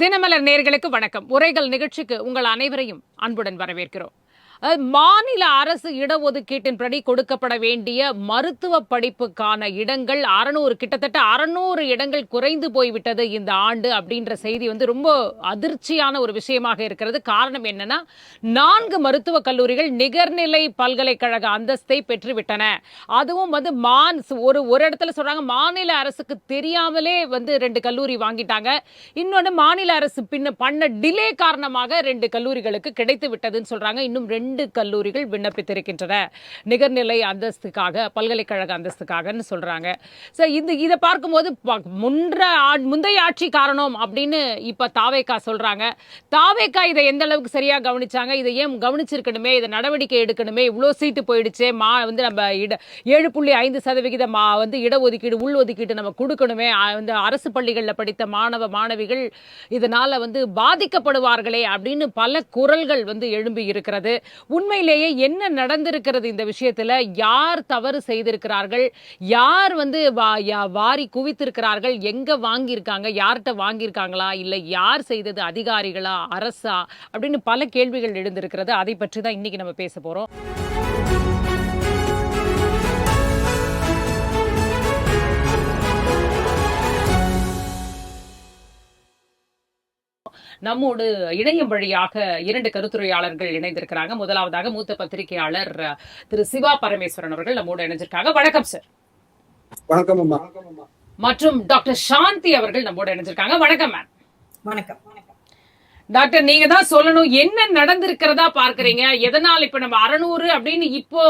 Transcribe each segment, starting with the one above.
தினமலர் நேயர்களுக்கு வணக்கம். உரைகள் நிகழ்ச்சிக்கு உங்கள் அனைவரையும் அன்புடன் வரவேற்கிறோம். மாநில அரசு இடஒதுக்கீட்டின்படி கொடுக்கப்பட வேண்டிய மருத்துவ படிப்புக்கான இடங்கள் 600 கிட்டத்தட்ட 600 இடங்கள் குறைந்து போய்விட்டது இந்த ஆண்டு அப்படின்ற செய்தி ரொம்ப அதிர்ச்சியான ஒரு விஷயமாக இருக்கிறது. காரணம் என்னன்னா, 4 மருத்துவக் கல்லூரிகள் நிகர்நிலை பல்கலைக்கழக அந்தஸ்தை பெற்றுவிட்டன. அதுவும் ஒரு இடத்துல சொல்றாங்க மாநில அரசுக்கு தெரியாமலே 2 கல்லூரி வாங்கிட்டாங்க. இன்னொன்னு மாநில அரசு பண்ண டிலே காரணமாக 2 கல்லூரிகளுக்கு கிடைத்து விட்டதுன்னு சொல்றாங்க. இன்னும் 2 கல்லூரிகள் விண்ணப்பித்திருக்கின்றன நிகர்நிலை அந்தஸ்துக்காக, பல்கலைக்கழக அந்தஸ்துக்காகன்னு சொல்றாங்க. இதை பார்க்கும்போது முந்தைய ஆட்சி காரணம் அப்படின்னு இப்ப தாவேகா சொல்றாங்க. தாவேகா இதை எந்த அளவுக்கு சரியா கவனிச்சாங்க, இதை ஏன் கவனிச்சிருக்கணுமே, இதை நடவடிக்கை எடுக்கணுமே, இவ்வளோ சீட்டு போயிடுச்சே, நம்ம 7.5% இடஒதுக்கீடு உள்ஒதுக்கீடு நம்ம கொடுக்கணுமே, அரசு பள்ளிகளில் படித்த மாணவ மாணவிகள் இதனால பாதிக்கப்படுவார்களே அப்படின்னு பல குரல்கள் எழும்பி இருக்கிறது. உண்மையிலேயே என்ன நடந்திருக்கிறது இந்த விஷயத்துல? யார் தவறு செய்திருக்கிறார்கள்? யார் வாரி குவித்திருக்கிறார்கள்? எங்க வாங்கியிருக்காங்க? யார்கிட்ட வாங்கியிருக்காங்களா? இல்லை யார் செய்தது? அதிகாரிகளா, அரசா அப்படின்னு பல கேள்விகள் எழுந்திருக்கிறது. அதை பற்றி தான் இன்னைக்கு நம்ம பேச போறோம். நம்மோடு இணையம் வழியாக 2 கருத்துரையாளர்கள் இணைந்திருக்கிறாங்க. முதலாவதாக மூத்த பத்திரிகையாளர் திரு சிவா பரமேஸ்வரன் அவர்கள் நம்மோடு இணைஞ்சிருக்காங்க. வணக்கம் சார். வணக்கம். மற்றும் டாக்டர் சாந்தி அவர்கள் நம்மோடு இணைஞ்சிருக்காங்க. வணக்கம் மேம். வணக்கம். டாக்டர், நீங்க தான் சொல்லணும், என்ன நடந்திருக்கிறதா பார்க்கறீங்க? எதனால் இப்ப நம்ம 600 அப்படின்னு இப்போ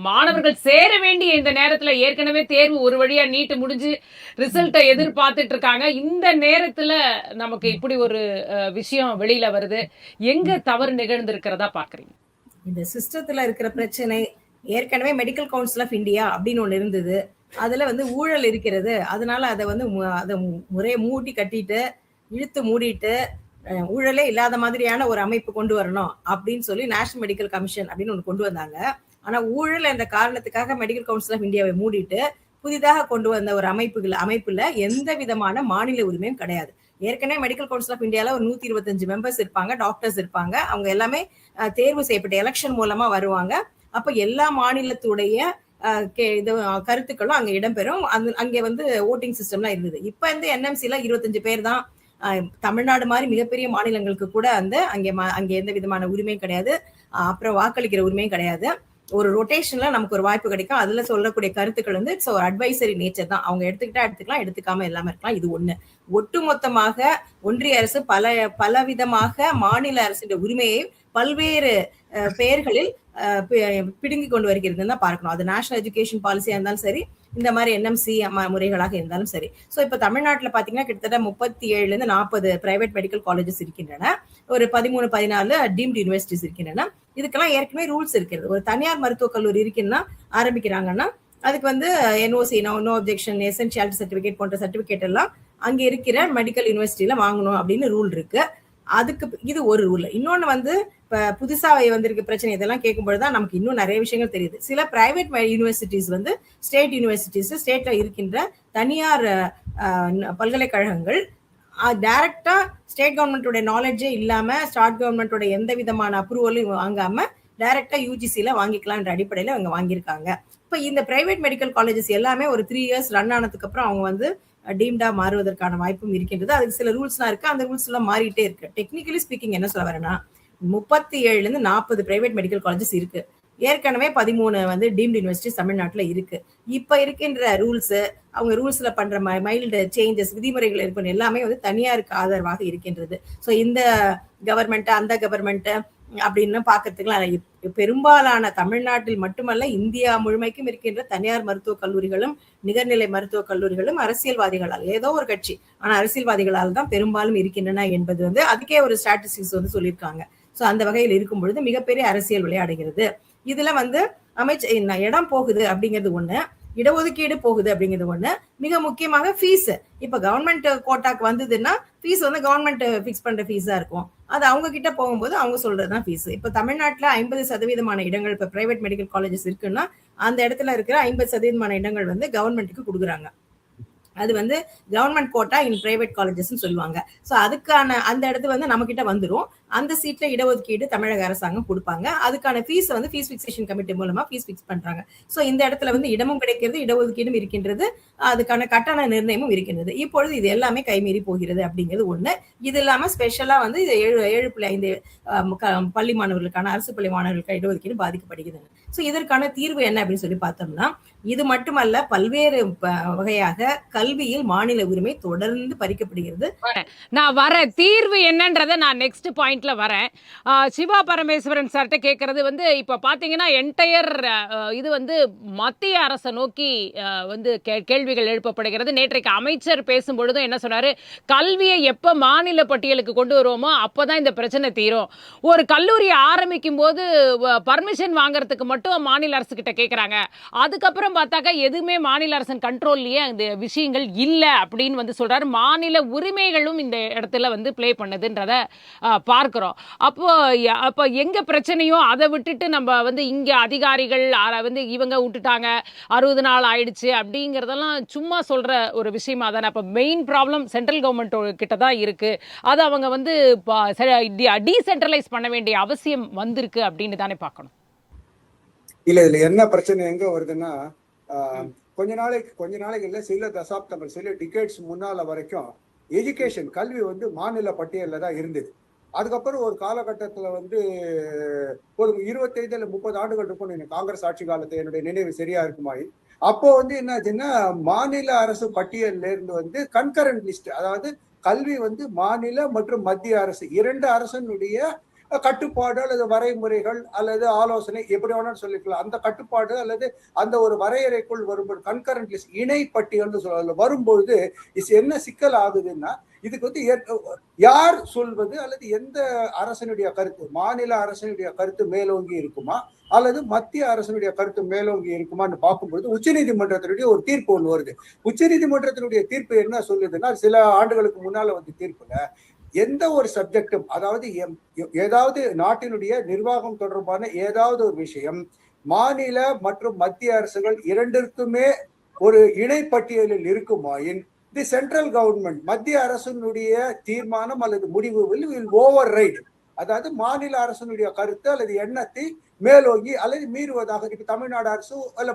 மாணவர்கள் சேர வேண்டிய இந்த நேரத்துல ஏற்கனவே தேர்வு ஒரு வழியா நீட்டு முடிஞ்சு ரிசல்ட்டை எதிர்பார்த்துட்டு இருக்காங்க. இந்த நேரத்துல நமக்கு இப்படி ஒரு விஷயம் வெளியில வருது. எங்க தவறு நிகழ்ந்திருக்கிறதா பார்க்கறீங்க? இந்த சிஸ்டத்துல இருக்கிற பிரச்சனை, ஏற்கனவே மெடிக்கல் கவுன்சில் ஆஃப் இந்தியா அப்படின்னு ஒண்ணு இருந்தது. அதுல ஊழல் இருக்கிறது. அதனால அதை முறையை மூட்டி கட்டிட்டு இழுத்து மூடிட்டு ஊழலே இல்லாத மாதிரியான ஒரு அமைப்பு கொண்டு வரணும் அப்படின்னு சொல்லி நேஷனல் மெடிக்கல் கமிஷன் அப்படின்னு ஒன்று கொண்டு வந்தாங்க. ஆனா ஊழல் என்ற காரணத்துக்காக மெடிக்கல் கவுன்சில் ஆஃப் இந்தியாவை மூடிட்டு புதிதாக கொண்டு வந்த ஒரு அமைப்புல எந்த விதமான மாநில உரிமையும் கிடையாது. ஏற்கனவே மெடிக்கல் கவுன்சில் ஆஃப் இந்தியால ஒரு 125 மெம்பர்ஸ் இருப்பாங்க, டாக்டர்ஸ் இருப்பாங்க. அவங்க எல்லாமே தேர்வு செய்யப்பட்ட எலெக்ஷன் மூலமா வருவாங்க. அப்ப எல்லா மாநிலத்துடைய கருத்துக்களும் அங்க இடம்பெறும். அங்கே ஓட்டிங் சிஸ்டம்லாம் இருந்தது. இப்ப என்எம்சில 25 பேர் தான். தமிழ்நாடு மாதிரி மிகப்பெரிய மாநிலங்களுக்கு கூட அங்கே எந்த விதமான உரிமையும் கிடையாது. அப்புறம் வாக்களிக்கிற உரிமையும் கிடையாது. ஒரு ரொட்டேஷன்ல நமக்கு ஒரு வாய்ப்பு கிடைக்கும். அதுல சொல்லக்கூடிய கருத்துக்கள் இட்ஸ் ஒரு அட்வைசரி நேச்சர் தான். அவங்க எடுத்துக்கிட்டா எடுத்துக்கலாம், எடுத்துக்காம எல்லாமே இருக்கலாம். இது ஒண்ணு. ஒட்டுமொத்தமாக ஒன்றிய அரசு பல விதமாக மாநில அரசின் உரிமையை பல்வேறு பெயர்களில் பிடுங்கி கொண்டு வருகிறதுன்னு தான் பார்க்கணும். அது நேஷனல் எஜுகேஷன் பாலிசியா இருந்தாலும் சரி, இந்த மாதிரி என்எம்சி முறைகளாக இருந்தாலும் சரி. ஸோ இப்போ தமிழ்நாட்டில் பார்த்தீங்கன்னா கிட்டத்தட்ட 37 40 பிரைவேட் மெடிக்கல் காலேஜஸ் இருக்கின்றன. ஒரு 13-14 டீம்டு யூனிவர்சிட்டிஸ் இருக்கின்றன. இதுக்கெல்லாம் ஏற்கனவே ரூல்ஸ் இருக்கிறது. ஒரு தனியார் மருத்துவக் கல்லூரி இருக்குன்னா ஆரம்பிக்கிறாங்கன்னா அதுக்கு என்ஓசி, நோ அப்ஜெக்ஷன், எசென்ஷியாலிட்டி சர்டிபிகேட் போன்ற சர்டிபிகேட் எல்லாம் அங்கே இருக்கிற மெடிக்கல் யூனிவர்சிட்டியில வாங்கணும் அப்படின்னு ரூல் இருக்கு. அதுக்கு இது ஒரு ரூல். இன்னொன்னு இப்ப புதுசா வந்திருக்க பிரச்சனை இதெல்லாம் கேட்கும்போதுதான் நமக்கு இன்னும் நிறைய விஷயங்கள் தெரியுது. சில பிரைவேட் யூனிவர்சிட்டிஸ் ஸ்டேட் யூனிவர்சிட்டிஸ், ஸ்டேட்ல இருக்கின்ற தனியார் பல்கலைக்கழகங்கள் டைரக்டா ஸ்டேட் கவர்மெண்டோட நாலேஜே இல்லாம, ஸ்டார்ட் கவர்மெண்டோட எந்த விதமான அப்ரூவலும் வாங்காம டைரக்டா யூஜிசில வாங்கிக்கலாம்ன்ற அடிப்படையில அவங்க வாங்கியிருக்காங்க. இப்ப இந்த பிரைவேட் மெடிக்கல் காலேஜஸ் எல்லாமே ஒரு 3 years ரன் ஆனதுக்கு அப்புறம் அவங்க டீம்டா மாறுவதற்கான வாய்ப்பும் இருக்கின்றது. அதுக்கு சில ரூல்ஸ்லாம் இருக்கு. அந்த ரூல்ஸ் எல்லாம் மாறிட்டே இருக்கு. டெக்னிக்கலி ஸ்பீக்கிங் என்ன சொல்ல வரேன்னா, 37 40 பிரைவேட் மெடிக்கல் காலேஜஸ் இருக்கு. ஏற்கனவே 13 டீம்டு யூனிவர்சிட்டிஸ் தமிழ்நாட்டில் இருக்கு. இப்ப இருக்கின்ற ரூல்ஸ், அவங்க ரூல்ஸ்ல பண்ற மைல்டு சேஞ்சஸ், விதிமுறைகள் இருக்கணும் எல்லாமே தனியாருக்கு ஆதரவாக இருக்கின்றது. ஸோ இந்த கவர்மெண்ட் அந்த கவர்மெண்ட் அப்படின்னு பாக்கிறதுக்குலாம் பெரும்பாலான தமிழ்நாட்டில் மட்டுமல்ல இந்தியா முழுமைக்கும் இருக்கின்ற தனியார் மருத்துவக் கல்லூரிகளும் நிகர்நிலை மருத்துவக் கல்லூரிகளும் அரசியல்வாதிகளால், ஏதோ ஒரு கட்சி ஆனா அரசியல்வாதிகளால் தான் பெரும்பாலும் இருக்கின்றன என்பது அதுக்கே ஒரு ஸ்டாட்டிஸ்டிக்ஸ் சொல்லியிருக்காங்க. ஸோ அந்த வகையில் இருக்கும் பொழுது மிகப்பெரிய அரசியல் விளையாடுகிறது. இதுல இடம் போகுது அப்படிங்கிறது ஒண்ணு, இடஒதுக்கீடு போகுது அப்படிங்கிறது ஒண்ணு. மிக முக்கியமாக ஃபீஸ். இப்ப கவர்மெண்ட் கோட்டாக்கு வந்ததுன்னா ஃபீஸ் கவர்மெண்ட் பிக்ஸ் பண்ற ஃபீஸா இருக்கும். அது அவங்க கிட்ட போகும்போது அவங்க சொல்றதுதான் ஃபீஸ். இப்ப தமிழ்நாட்டுல 50% இடங்கள் இப்ப பிரைவேட் மெடிக்கல் காலேஜஸ் இருக்குன்னா அந்த இடத்துல இருக்கிற 50% இடங்கள் கவர்மெண்ட்டுக்கு கொடுக்குறாங்க. அது வந்து கவர்மெண்ட் கோட்டா இன் பிரைவேட் காலேஜஸ்ன்னு சொல்லுவாங்க. ஸோ அதுக்கான அந்த இடத்து வந்து நம்ம கிட்ட வந்துரும். அந்த சீட்ல இடஒதுக்கீடு தமிழக அரசாங்கம் கொடுப்பாங்க. அதுக்கான ஃபீஸ் வந்து ஃபீஸ் ஃபிக்சேஷன் கமிட்டி மூலமா ஃபீஸ் ஃபிக்ஸ் பண்றாங்க. ஸோ இந்த இடத்துல வந்து இடமும் கிடைக்கிறது, இடஒதுக்கீடும் இருக்கின்றது, அதுக்கான கட்டண நிர்ணயமும் இருக்கின்றது. இப்பொழுது இது எல்லாமே கைமீறி போகிறது அப்படிங்கிறது ஒண்ணு. இது இல்லாம ஸ்பெஷலா வந்து 7.5 பள்ளி மாணவர்களுக்கான அரசு பள்ளி மாணவர்களுக்கான இடஒதுக்கீடு பாதிக்கப்படுகிறது. ஸோ இதற்கான தீர்வு என்ன அப்படின்னு சொல்லி பார்த்தோம்னா, இது மட்டுமல்ல, பல்வேறு வகையாக கல்வியில் மாநில உரிமை தொடர்ந்து பறிக்கப்படுகிறது. நான் வரேன், தீர்வு என்னன்றதை நான் நெக்ஸ்ட் பாயிண்ட்ல வரேன். சிவா பரமேஸ்வரன் சார்கிட்ட கேட்கறது வந்து இப்போ பார்த்தீங்கன்னா என்டையர் இது வந்து மத்திய அரசை நோக்கி வந்து கேள்விகள் எழுப்பப்படுகிறது. நேற்றைக்கு அமைச்சர் பேசும்பொழுதும் என்ன சொன்னாரு, கல்வியை எப்போ மாநில பட்டியலுக்கு கொண்டு வருவோமோ அப்போதான் இந்த பிரச்சனை தீரும். ஒரு கல்லூரியை ஆரம்பிக்கும் போது பர்மிஷன் வாங்குறதுக்கு மட்டும் மாநில அரசு கிட்ட கேட்குறாங்க. அதுக்கப்புறம் பார்த்தாக்கா எதுவுமே மாநில அரசின் கண்ட்ரோல்லையே அந்த விஷயங்கள் இல்லை அப்படின்னு வந்து சொல்றாரு. மாநில உரிமைகளும் இந்த இடத்துல வந்து ப்ளே பண்ணுதுன்றத பார்க்கிறோம். அப்போ எங்க பிரச்சனையோ அதை விட்டுட்டு நம்ம வந்து இங்க அதிகாரிகள் வந்து இவங்க விட்டுட்டாங்க, 60 நாள் ஆயிடுச்சு அப்படிங்கிறதெல்லாம் சும்மா சொல்ற ஒரு விஷயமா தானே. அப்போ மெயின் ப்ராப்ளம் சென்ட்ரல் கவர்மெண்ட் கிட்ட தான் இருக்கு. அது அவங்க வந்து டீசென்ட்ரலைஸ் பண்ண வேண்டிய அவசியம் வந்திருக்கு அப்படின்னு தானே பார்க்கணும். இதுல என்ன பிரச்சனை எங்க வருதுன்னா, கொஞ்ச நாளைக்கு இல்ல, சில தசாப்தங்கள், சில டிகேட்ஸ் முன்னால வரைக்கும் எஜுகேஷன் கல்வி வந்து மாநில பட்டியல்ல தான் இருந்தது. அதுக்கப்புறம் ஒரு காலகட்டத்துல வந்து ஒரு 25 இல்ல 30 ஆண்டுகள் இருக்கும் காங்கிரஸ் ஆட்சி காலத்தை, என்னுடைய நினைவு சரியா இருக்குமாய், அப்போ வந்து என்னாச்சுன்னா மாநில அரசு பட்டியல்ல இருந்து வந்து கன்கரண்ட் லிஸ்ட், அதாவது கல்வி வந்து மாநில மற்றும் மத்திய அரசு இரண்டு அரசனுடைய கட்டுப்பாடு அல்லது வரைமுறைகள் அல்லது ஆலோசனை எப்படி வேணாலும் சொல்லிக்கலாம், அந்த கட்டுப்பாடு அல்லது அந்த ஒரு வரையறைக்குள் வரும்போது கன்கரண்ட் லிஸ்ட், இணை பட்டியல்னு சொல்ல வரும்பொழுது என்ன சிக்கல் ஆகுதுன்னா, இதுக்கு வந்து யார் சொல்வது அல்லது எந்த அரசனுடைய கருத்து, மாநில அரசனுடைய கருத்து மேலோங்கி இருக்குமா அல்லது மத்திய அரசனுடைய கருத்து மேலோங்கி இருக்குமான்னு பார்க்கும்பொழுது உச்சநீதிமன்றத்தினுடைய ஒரு தீர்ப்பு ஒன்று வருது. உச்சநீதிமன்றத்தினுடைய தீர்ப்பு என்ன சொல்லுதுன்னா, சில ஆண்டுகளுக்கு முன்னால வந்து தீர்ப்புல எந்த ஒரு சப்ஜெக்டும், அதாவது ஏதாவது நாட்டினுடைய நிர்வாகம் தொடர்பான ஏதாவது ஒரு விஷயம் மாநில மற்றும் மத்திய அரசுகள் இரண்டிற்குமே ஒரு இணைப்பட்டியலில் இருக்குமாயின் தி சென்ட்ரல் கவர்மெண்ட், மத்திய அரசினுடைய தீர்மானம் அல்லது முடிவு வில் ஓவர் ரைட், அதாவது மாநில அரசனுடைய கருத்து அல்லது எண்ணத்தை மேலோங்கி அல்லது மீறுவதாக. இப்ப தமிழ்நாடு அரசு அல்ல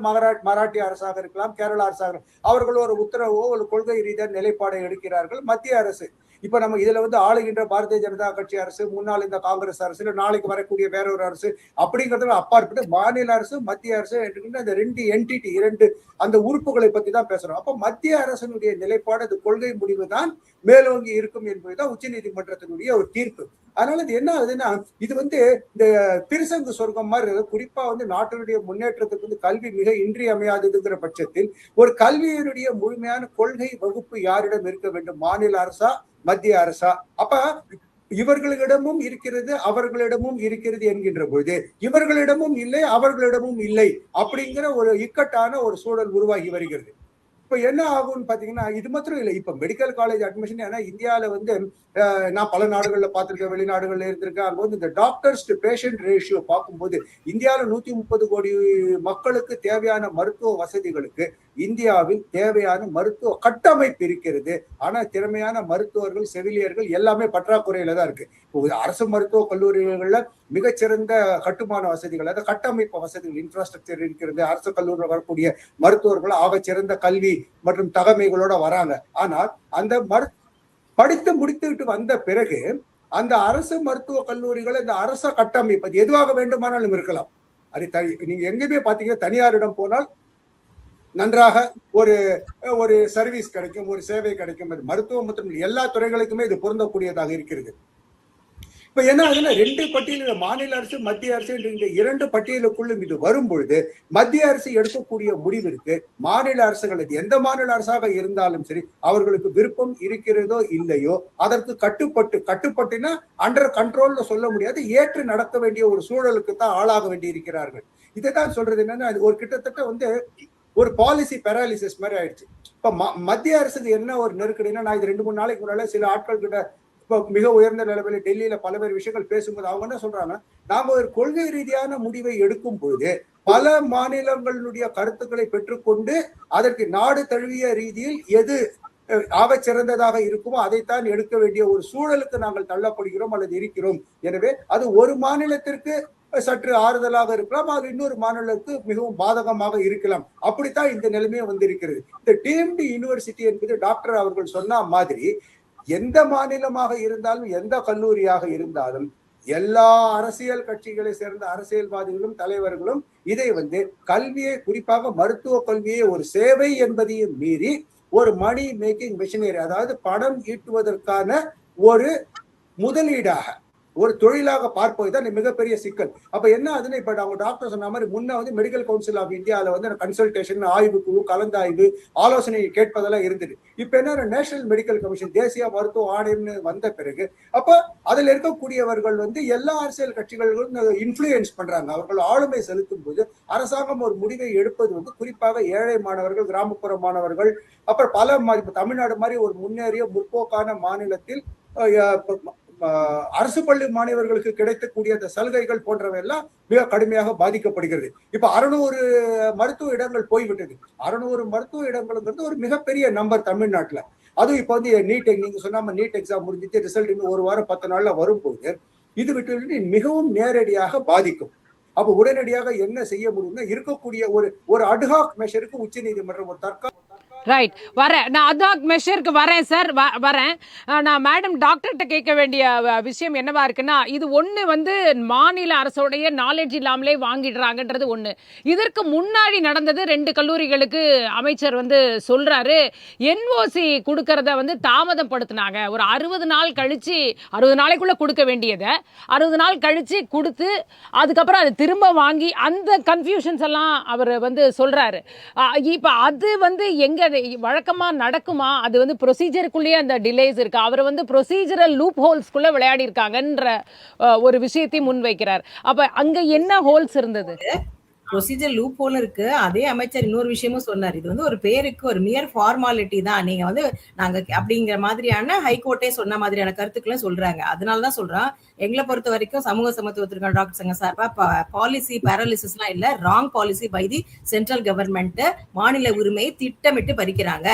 மராட்டிய அரசாக இருக்கலாம், கேரள அரசாக, அவர்கள் ஒரு உத்தரவோ ஒரு கொள்கை ரீதியான நிலைப்பாடை எடுக்கிறார்கள். மத்திய அரசு இப்ப நம்ம இதுல வந்து ஆளுகின்ற பாரதிய ஜனதா கட்சி அரசு, முன்னாள் இந்த காங்கிரஸ் அரசு, இல்ல நாளைக்கு வரக்கூடிய வேற ஒரு அரசு, அப்படிங்கிறதுல அப்பாற்பட்டு மாநில அரசு மத்திய அரசு என்கின்ற அந்த ரெண்டு என்டிட்டி, இரண்டு அந்த உறுப்புகளை பத்தி தான் பேசுறோம். அப்ப மத்திய அரசனுடைய நிலைப்பாடு, அது கொள்கை முடிவு தான் மேலோங்கி இருக்கும் என்பதுதான் உச்ச நீதிமன்றத்தினுடைய ஒரு தீர்ப்பு. அதனால இது என்ன ஆகுதுன்னா, இது வந்து இந்த திருசங்கு சொர்க்கம் மாதிரி, குறிப்பா வந்து நாட்டினுடைய முன்னேற்றத்துக்கு வந்து கல்வி மிக இன்றியமையாததுங்கிற பட்சத்தில் ஒரு கல்வியினுடைய முழுமையான கொள்கை வகுப்பு யாரிடம் இருக்க வேண்டும், மாநில அரசா மத்திய அரசா? அப்ப இவர்களிடமும் இருக்கிறது அவர்களிடமும் இருக்கிறது என்கின்ற பொழுது இவர்களிடமும் இல்லை அவர்களிடமும் இல்லை அப்படிங்கிற ஒரு இக்கட்டான ஒரு சூழல் உருவாகி வருகிறது. இப்ப என்ன ஆகும்னு பாத்தீங்கன்னா, இது மாத்திரம் இல்லை, இப்ப மெடிக்கல் காலேஜ் அட்மிஷன், ஏன்னா இந்தியாவில வந்து நான் பல நாடுகள்ல பார்த்திருக்கேன், வெளிநாடுகள்ல இருந்திருக்கேன். அங்க வந்து இந்த டாக்டர்ஸ் டு பேஷண்ட் ரேஷியோ பார்க்கும்போது இந்தியாவில 130 கோடி மக்களுக்கு தேவையான மருத்துவ வசதிகளுக்கு இந்தியாவில் தேவையான மருத்துவ கட்டமைப்பு இருக்கிறது. ஆனா திறமையான மருத்துவர்கள், செவிலியர்கள் எல்லாமே பற்றாக்குறையில தான் இருக்கு. அரசு மருத்துவக் கல்லூரிகள்ல மிகச்சிறந்த கட்டுமான வசதிகள், அதாவது கட்டமைப்பு வசதிகள், இன்ஃப்ராஸ்ட்ரக்சர் இருக்கிறது. அரசு கல்லூரியில் வரக்கூடிய மருத்துவர்கள் ஆகச்சிறந்த கல்வி மற்றும் தகமைகளோட வராங்க. ஆனால் அந்த படித்து முடித்துவிட்டு வந்த பிறகு அந்த அரசு மருத்துவ கல்லூரிகள், இந்த அரச கட்டமைப்பு எதுவாக வேண்டுமானாலும் இருக்கலாம். அது நீங்க எங்கேயுமே பாத்தீங்கன்னா, தனியாரிடம் போனால் நன்றாக ஒரு சர்வீஸ் கிடைக்கும், ஒரு சேவை கிடைக்கும். மருத்துவம் மற்றும் எல்லா துறைகளுக்குமே இது பொருந்தக்கூடியதாக இருக்கிறது. இப்ப என்ன ஆகுதுன்னா, ரெண்டு பட்டியல், மாநில அரசு மத்திய அரசு என்ற இரண்டு பட்டியலுக்குள்ளும் இது வரும்பொழுது மத்திய அரசு எடுக்கக்கூடிய முடிவிற்கு மாநில அரசுகள், எந்த மாநில அரசாக இருந்தாலும் சரி, அவர்களுக்கு விருப்பம் இருக்கிறதோ இல்லையோ அதற்கு கட்டுப்பட்டுனா அண்டர் கண்ட்ரோல்ல சொல்ல முடியாது, ஏற்று நடக்க வேண்டிய ஒரு சூழலுக்கு தான் ஆளாக வேண்டி இருக்கிறார்கள். இதைதான் சொல்றது என்னன்னா, ஒரு கிட்டத்தட்ட வந்து ஒரு பாலிசி பேராலிசிஸ் மாதிரி ஆயிடுச்சு. இப்ப மத்திய அரசுக்கு என்ன ஒரு நெருக்கடினா, நான் இது 2-3 நாளைக்கு முன்னால சில ஆட்கள் கிட்ட மிக உயர்ந்த நிலைமையில டெல்லியில பல்வேறு விஷயங்கள் பேசும்போது அவங்க என்ன சொல்றாங்க, நாம ஒரு கொள்கை ரீதியான முடிவை எடுக்கும் பொழுது பல மாநிலங்களுடைய கருத்துக்களை பெற்றுக்கொண்டு அதற்கு நாடு தழுவிய ரீதியில் எது ஆகச் சிறந்ததாக இருக்குமோ அதைத்தான் எடுக்க வேண்டிய ஒரு சூழலுக்கு நாங்கள் தள்ளப்படுகிறோம் அல்லது இருக்கிறோம். எனவே அது ஒரு மாநிலத்திற்கு சற்று ஆறுதலாக இருக்கலாம், அது இன்னொரு மாநிலத்துக்கு மிகவும் பாதகமாக இருக்கலாம். அப்படித்தான் இந்த நிலைமையே வந்திருக்கிறது. இந்த டீம்டு யூனிவர்சிட்டி என்பது டாக்டர் அவர்கள் சொன்ன மாதிரி எந்த மாநிலமாக இருந்தாலும் எந்த கல்லூரியாக இருந்தாலும் எல்லா அரசியல் கட்சிகளை சேர்ந்த அரசியல்வாதிகளும் தலைவர்களும் இதை கல்வியை, குறிப்பாக மருத்துவ கல்வியை ஒரு சேவை என்பதையும் மீறி ஒரு மணி மேக்கிங் மிஷினரி, அதாவது பணம் ஈட்டுவதற்கான ஒரு முதலீடாக, ஒரு தொழிலாக பார்ப்பதுதான் மிகப்பெரிய சிக்கல். அப்ப என்ன ஆகுதுன்னா, இப்ப அவங்க டாக்டர் சொன்ன மாதிரி முன்ன மெடிக்கல் கவுன்சில் ஆஃப் இந்தியாவில கன்சல்டேஷன், ஆய்வு குழு, கலந்தாய்வு, ஆலோசனை கேட்பதெல்லாம் இருந்தது. இப்ப என்ன, நேஷனல் மெடிக்கல் கமிஷன், தேசிய மருத்துவ ஆணையம்னு வந்த பிறகு அப்ப அதுல இருக்கக்கூடியவர்கள் எல்லா அரசியல் கட்சிகளும் இன்ஃபுளுயன்ஸ் பண்றாங்க. அவர்கள் ஆளுமை செலுத்தும் போது அரசாங்கம் ஒரு முடிவை எடுப்பது குறிப்பாக ஏழை மாணவர்கள், கிராமப்புற மாணவர்கள், அப்புறம் பல தமிழ்நாடு மாதிரி ஒரு முன்னேறிய முற்போக்கான மாநிலத்தில் அரசு பள்ளி மாணவர்களுக்கு கிடைக்கக்கூடிய அந்த சலுகைகள் போன்றவை எல்லாம் மிக கடுமையாக பாதிக்கப்படுகிறது. இப்ப 600 மருத்துவ இடங்கள் போய்விட்டது. 600 மருத்துவ இடங்கள்ங்கிறது ஒரு மிகப்பெரிய நம்பர் தமிழ்நாட்டுல. அதுவும் இப்ப நீட், நீங்க சொன்னாம நீட் எக்ஸாம் முடிஞ்சிட்டு ரிசல்ட் இன்னும் 1 வாரம் 10 நாள்ல வரும்போது இது விட்டு மிகவும் நேரடியாக பாதிக்கும். அப்ப உடனடியாக என்ன செய்ய முடியும்னா, இருக்கக்கூடிய ஒரு அட்ஹாக் மெஷருக்கு உச்ச நீதிமன்றம் ஒரு தற்காலிக ரைட் வரேன், நான் அட்ஹாக் மெஷருக்கு வரேன் சார், வரேன். நான் மேடம் டாக்டர்கிட்ட கேட்க வேண்டிய விஷயம் என்னவா இருக்குன்னா, இது ஒன்று மாநில அரசோடைய நாலேஜ் இல்லாமலே வாங்கிடுறாங்கன்றது ஒன்று. இதற்கு முன்னாடி நடந்தது 2 கல்லூரிகளுக்கு அமைச்சர் சொல்றாரு, என்ஓசி கொடுக்கறத தாமதப்படுத்தினாங்க. ஒரு 60 நாள் கழிச்சு, 60 நாளைக்குள்ள கொடுக்க வேண்டியதை 60 நாள் கழிச்சு கொடுத்து அதுக்கப்புறம் அது திரும்ப வாங்கி, அந்த கன்ஃபியூஷன்ஸ் எல்லாம் அவர் சொல்றாரு. இப்போ அது எங்க வழக்கமா நடக்குமா? அது ப்ரொசீஜருக்குள்ளேயே அந்த டிலேஸ் இருக்கு. அவர் ப்ரொசீஜரல் லூப் ஹோல்ஸ்குள்ள விளையாடி இருக்காங்கன்ற ஒரு விஷயத்தை முன்வைக்கிறார். அப்ப அங்க என்ன ஹோல்ஸ் இருந்தது? ப்ரொசீஜர் லூப் ஹோல் இருக்கு. அதே அமைச்சர் இன்னொரு விஷயமும் சொன்னார், இது ஒரு பேருக்கு ஒரு மியர் ஃபார்மாலிட்டி தான், நீங்க நாங்க அப்படிங்கிற மாதிரியான ஹைகோர்ட்டே சொன்ன மாதிரியான கருத்துக்களை சொல்றாங்க. அதனாலதான் சொல்றோம், எங்களை பொறுத்த வரைக்கும் சமூக சமத்துவத்திற்கான டாக்டர் சங்க சார்பா பாலிசி பேரலிசிஸ் எல்லாம் இல்ல, wrong policy by the central government மாநில உரிமையை திட்டமிட்டு பறிக்கிறாங்க.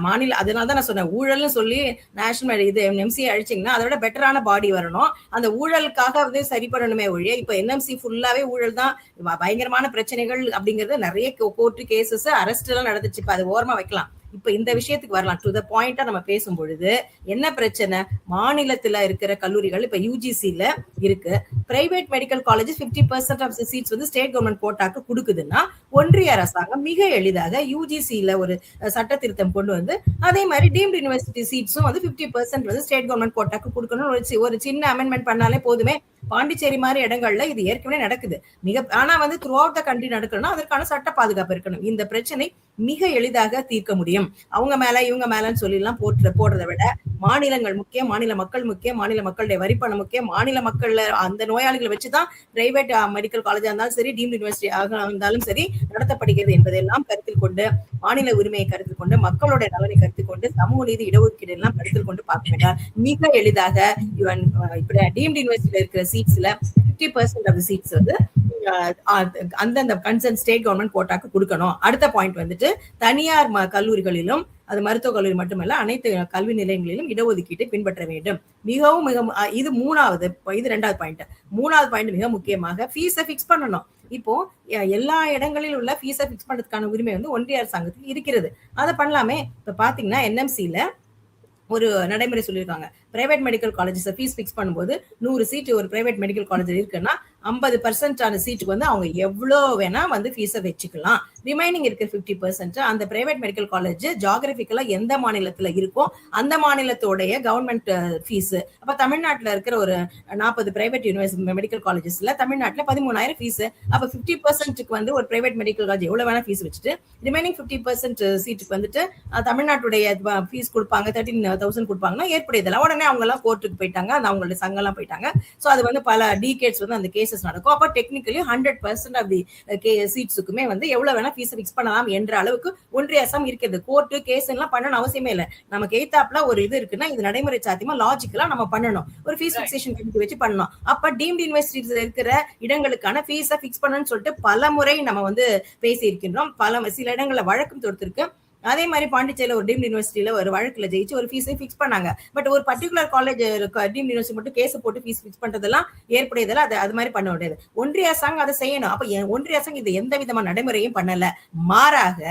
மாநில, அதனாலதான் நான் சொன்னேன், ஊழல்னு சொல்லி நேஷனல் இது எம்சி அழிச்சிங்கன்னா அதோட பெட்டரான பாடி வரணும். அந்த ஊழலுக்காக சரி பண்ணணுமே ஒழிய இப்ப என்எம்சி ஃபுல்லாவே ஊழல் தான், பயங்கரமான பிரச்சனைகள் அப்படிங்கறது நிறைய கோர்ட்டு கேசஸ், அரெஸ்ட் எல்லாம் நடந்துச்சு. இப்ப அது ஓரமா வைக்கலாம். இப்ப இந்த விஷயத்துக்கு வரலாம். டு த பாயிண்டா நம்ம பேசும் பொழுது என்ன பிரச்சனை, மாநிலத்துல இருக்கிற கல்லூரிகள் இப்ப யூஜிசில இருக்கு, private medical college 50% of seats state government கோட்டாக்கு கொடுக்குதுன்னா ஒன்றிய அரசாங்கம் மிக எளிதாக யூஜிசில ஒரு சட்ட திருத்தம் கொண்டு அதே மாதிரி டீம்டு யூனிவர்சிட்டி சீட்ஸும் 50% ஸ்டேட் கவர்மெண்ட் கோட்டாக்கு கொடுக்கணும். ஒரு சின்ன அமெண்ட்மெண்ட் பண்ணாலே போதுமே. பாண்டிச்சேரி மாதிரி இடங்கள்ல இது ஏற்கனவே நடக்குது. ஆனா த்ரூ அவுட் த கண்ட்ரி நடக்கணும், அதற்கான சட்ட பாதுகாப்பு இருக்கணும். இந்த பிரச்சனை மிக எளிதாக தீர்க்க முடியும். அவங்க மேல இவங்க மேலன்னு சொல்லி எல்லாம் போடுறதை விட மாநிலங்கள் முக்கியம், மாநில மக்கள் முக்கியம், மாநில மக்களுடைய வரிப்பணம் முக்கியம். மாநில மக்கள்ல அந்த நோயாளிகளை வச்சுதான் பிரைவேட் மெடிக்கல் காலேஜா இருந்தாலும் சரி, டீம்டு யூனிவர்சிட்டி இருந்தாலும் சரி நடத்தப்படுகிறது என்பதெல்லாம் கருத்தில் கொண்டு, மாநில உரிமையை கருத்தில் கொண்டு, மக்களுடைய நலனை கருத்தில் கொண்டு, சமூக நீதி, இடஒதுக்கீடு எல்லாம் கருத்தில் கொண்டு பார்க்க வேண்டாம். மிக எளிதாக இப்படி டீம்டு யூனிவர்சிட்டியில இருக்கிற சீட்ஸ்ல 50% ஆஃப் சீட்ஸ் அந்தந்த கன்சர்ன் ஸ்டேட் கவர்மெண்ட் கோட்டாக்கு கொடுக்கணும். அடுத்த பாயிண்ட் தனியார் கல்லூரிகளிலும், அது மருத்துவ கல்லூரி மட்டுமல்ல அனைத்து கல்வி நிலையங்களிலும் இடஒதுக்கீட்டை பின்பற்ற வேண்டும். மிகவும் இது 3வது, இது 2வது பாயிண்ட். 3வது பாயிண்ட் மிக முக்கியமாக ஃபீஸை பிக்ஸ் பண்ணணும். இப்போ எல்லா இடங்களிலும் உள்ள ஃபீஸை பிக்ஸ் பண்றதுக்கான உரிமை ஒன்றிய அரசாங்கத்துக்கு இருக்கிறது. அதை பண்ணலாமே. இப்ப பாத்தீங்கன்னா என்எம்சில ஒரு நடைமுறை சொல்லியிருக்காங்க, private medical colleges fees fix பண்ணும்போது 100 சீட் ஒரு பிரைவேட் மெடிக்கல் காலேஜ் இருக்குன்னா 50% ஆன சீட்டுக்கு அவங்க எவ்வளோ வேணா ஃபீஸை வச்சுக்கலாம். ரிமைனிங் இருக்கிற 50% அந்த பிரைவேட் மெடிக்கல் காலேஜ் ஜியோகிராபிக்கலா எந்த மாநிலத்துல இருக்கோ அந்த மாநிலத்தோடைய கவர்மெண்ட் ஃபீஸ். அப்ப தமிழ்நாட்டுல இருக்கிற ஒரு 40 பிரைவேட் யூனிவர்சிட்டி மெடிக்கல் காலேஜஸ்ல தமிழ்நாட்டுல 13,000 ஃபீஸ். அப்ப 50%க்கு ஒரு பிரைவேட் மெடிக்கல் காலேஜ் எவ்வளவு வேணா ஃபீஸ் வச்சுட்டு ரிமைனிங் 50% சீட்டுக்கு தமிழ்நாட்டுடைய ஃபீஸ் கொடுப்பாங்க, 13,000 கொடுப்பாங்கன்னா ஏற்புடையதெல்லாம். உடனே அவங்க எல்லாம் கோர்ட்டுக்கு போயிட்டாங்க, அவங்களுடைய சங்கம் எல்லாம் போயிட்டாங்க. சோ அது பல டீகேட்ஸ் அந்த கேசஸ் நடக்கும். அப்ப டெக்னிக்கலி 100% ஆஃப் தி சீட்ஸுக்குமே எவ்வளவு வேணா வேணா ஃபீஸ் ஃபிக்ஸ் பண்ணலாம் என்ற அளவுக்கு ஒன்றிய அரசாங்கம் இருக்கிறது. கோர்ட்டு கேஸ் எல்லாம் பண்ணணும் அவசியமே இல்லை. நமக்கு எய்தாப்ல ஒரு இது இருக்குன்னா இது நடைமுறை சாத்தியமா லாஜிக்கலா நம்ம பண்ணணும். ஒரு ஃபீஸ் ஃபிக்சேஷன் கமிட்டி வச்சு பண்ணணும். அப்ப டீம்டு யூனிவர்சிட்டிஸ் இருக்கிற இடங்களுக்கான ஃபீஸை ஃபிக்ஸ் பண்ணணும்னு சொல்லிட்டு பல முறை நம்ம வந்து பேசி இருக்கின்றோம். சில இடங்கள்ல வழக்கம் தொடுத்திருக்கு. அதே மாதிரி பாண்டிச்சேரியில ஒரு டீம்டு யூனிவர்சிட்டியில ஒரு வழக்குல ஜெயிச்சு ஒரு ஃபீஸை ஃபிக்ஸ் பண்ணாங்க. பட் ஒரு பர்டிகுலர் காலேஜ் டீம்டு யூனிவர்சிட்டி மட்டும் கேஸ் போட்டு ஃபீஸ் ஃபிக்ஸ் பண்றதெல்லாம் ஏற்புடையதெல்லாம் அது மாதிரி பண்ண முடியாது. ஒன்றிய அரசாங்கம் அதை செய்யணும். அப்ப ஒன்றிய அரசாங்கம் இது எந்த விதமான நடைமுறையும் பண்ணல. மாறாக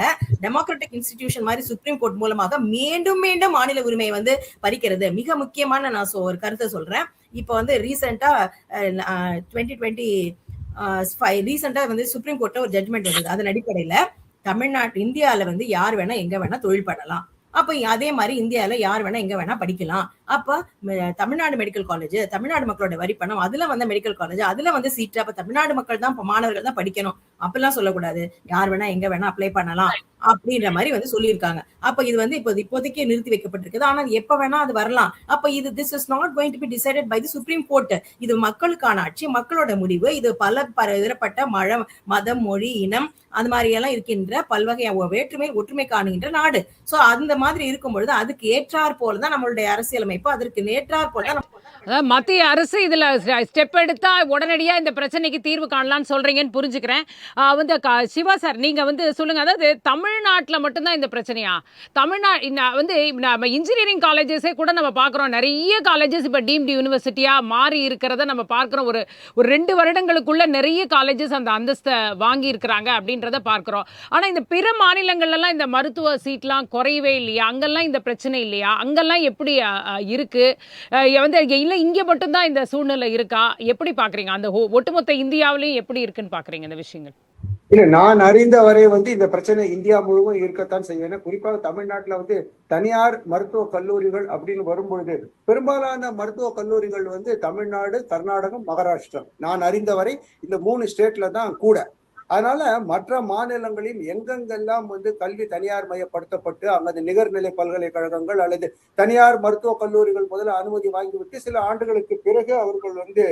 டெமோக்ராட்டிக் இன்ஸ்டிடியூஷன் மாதிரி சுப்ரீம் கோர்ட் மூலமாக மீண்டும் மீண்டும் மாநில உரிமையை வந்து பறிக்கிறது. மிக முக்கியமான நான் ஒரு கருத்தை சொல்றேன். இப்ப வந்து ரீசெண்டா 2025 ரீசெண்டா வந்து சுப்ரீம் கோர்ட்ல ஒரு ஜட்மெண்ட் வந்தது. அதன் அடிப்படையில இந்தியால வந்து யார் வேணா எங்க வேணா தொழில் பண்ணலாம். அப்ப அதே மாதிரி இந்தியால யார் வேணா எங்க வேணா படிக்கலாம். அப்ப தமிழ்நாடு மெடிக்கல் காலேஜ், தமிழ்நாடு மக்களோட வரி பணம், அதுல வந்து மெடிக்கல் காலேஜ், அதுல வந்து சீட்டு. அப்ப தமிழ்நாடு மக்கள் தான் மாணவர்கள் தான் படிக்கணும் அப்படிலாம் சொல்லக்கூடாது. யார் வேணா எங்க வேணா அப்ளை பண்ணலாம் அப்படின்ற மாதிரி வந்து சொல்லியிருக்காங்க. அப்ப இது வந்து இப்போதைக்கு நிறுத்தி வைக்கப்பட்டிருக்குது. ஆனா எப்ப வேணா அது வரலாம். அப்ப இது this is not going to be decided by the Supreme Court. இது மக்களுக்கான ஆட்சி, மக்களோட முடிவு. இது பல இதரப்பட்ட மதம், மொழி, இனம் அந்த மாதிரி எல்லாம் இருக்கின்ற பல்வகை வேற்றுமை ஒற்றுமை காணுகின்ற நாடு. சோ அந்த மாதிரி இருக்கும் பொழுது அதுக்கு ஏற்றாற் போலதான் நம்மளுடைய அரசியலமைப்பு, அதற்கு நேற்றாற் போலதான் மத்திய அரசு இதுல ஸ்டெப் எடுத்தா உடனடியா இந்த பிரச்சனைக்கு தீர்வு காணலாம்னு சொல்றீங்கன்னு புரிஞ்சுக்கிறேன். வந்து சிவா சார் நீங்க வந்து சொல்லுங்க. அதாவது தமிழ்நாட்டுல மட்டும்தான் இந்த பிரச்சனையா? வந்து நம்ம இன்ஜினியரிங் காலேஜஸே கூட நம்ம பார்க்குறோம். நிறைய காலேஜஸ் இப்போ டீம்டு யூனிவர்சிட்டியா மாறி இருக்கிறத நம்ம பார்க்குறோம். ஒரு 2 வருடங்களுக்குள்ள நிறைய காலேஜஸ் அந்த அந்தஸ்தை வாங்கி இருக்கிறாங்க அப்படின்றத பார்க்குறோம். ஆனா இந்த பிற மாநிலங்கள்லாம் இந்த மருத்துவ சீட்லாம் குறையவே இல்லையா? அங்கெல்லாம் இந்த பிரச்சனை இல்லையா? அங்கெல்லாம் எப்படி இருக்கு? வந்து இல்ல இங்க மட்டும்தான் இந்த சூழ்நிலை இருக்கா? எப்படி பாக்குறீங்க? அந்த ஒட்டுமொத்த இந்தியாவிலையும் எப்படி இருக்குன்னு பாக்குறீங்க இந்த விஷயங்கள்? இல்ல, நான் அறிந்த வரை வந்து இந்த பிரச்சனை இந்தியா முழுவதும் இருக்கத்தான் செய்வேன். குறிப்பாக தமிழ்நாட்டுல வந்து தனியார் மருத்துவ கல்லூரிகள் அப்படின்னு வரும்பொழுது பெரும்பாலான மருத்துவ கல்லூரிகள் வந்து தமிழ்நாடு, கர்நாடகம், மகாராஷ்டிரா, நான் அறிந்த வரை இந்த 3 ஸ்டேட்ல தான் கூட. அதனால மற்ற மாநிலங்களில் எங்கெங்கெல்லாம் வந்து கல்வி தனியார் மயப்படுத்தப்பட்டு அல்லது நிகர்நிலை பல்கலைக்கழகங்கள் அல்லது தனியார் மருத்துவக் கல்லூரிகள் முதல்ல அனுமதி வாங்கிவிட்டு சில ஆண்டுகளுக்கு பிறகு அவர்கள் வந்து